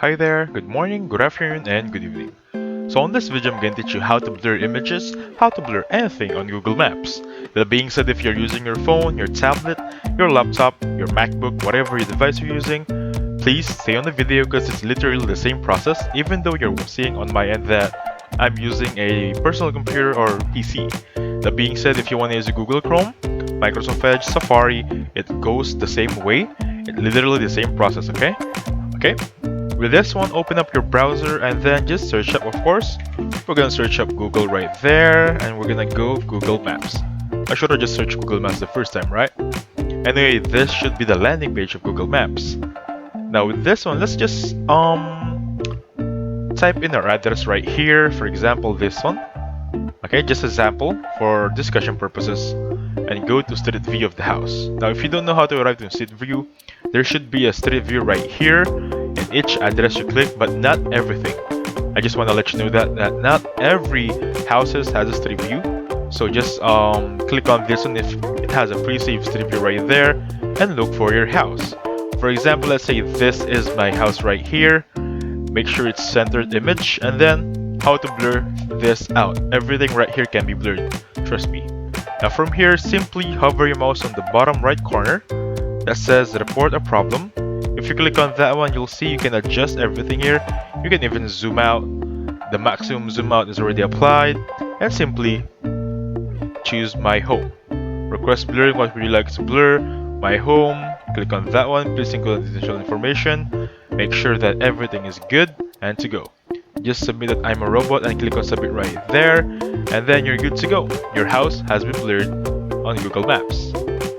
Hi there, good morning, good afternoon, and good evening. So on this video, I'm going to teach you how to blur images, how to blur anything on Google Maps. That being said, if you're using your phone, your tablet, your laptop, your MacBook, whatever your device you're using, please stay on the video because it's literally the same process, even though you're seeing on my end that I'm using a personal computer or PC. That being said, if you want to use Google Chrome, Microsoft Edge, Safari, it goes the same way. It's literally the same process, okay? Okay? With this one, open up your browser and then just search up, of course. We're gonna search up Google right there and we're gonna go Google Maps. I should have just searched Google Maps the first time, right? Anyway, this should be the landing page of Google Maps. Now with this one, let's just type in our address right here. For example, this one. Okay, just a sample for discussion purposes. And go to Street View of the house. Now if you don't know how to arrive to Street View, there should be a Street View right here in each address you click, but not everything. I just want to let you know that not every houses has a Street View. So just click on this one if it has a pre-saved Street View right there and look for your house. For example, let's say this is my house right here. Make sure it's centered image and then how to blur this out. Everything right here can be blurred, trust me. Now from here, simply hover your mouse on the bottom right corner that says report a problem. If you click on that one, you'll see you can adjust everything here. You can even zoom out. The maximum zoom out is already applied. And simply choose my home. Request blurring, what would you like to blur? My home. Click on that one. Please include additional information. Make sure that everything is good and to go. Just submit that I'm a robot and click on submit right there. And then you're good to go. Your house has been blurred on Google Maps.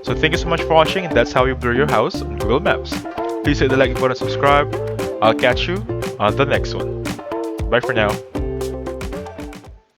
So thank you so much for watching, and that's how you blur your house on Google Maps. Please hit the like button and subscribe. I'll catch you on the next one. Bye for now.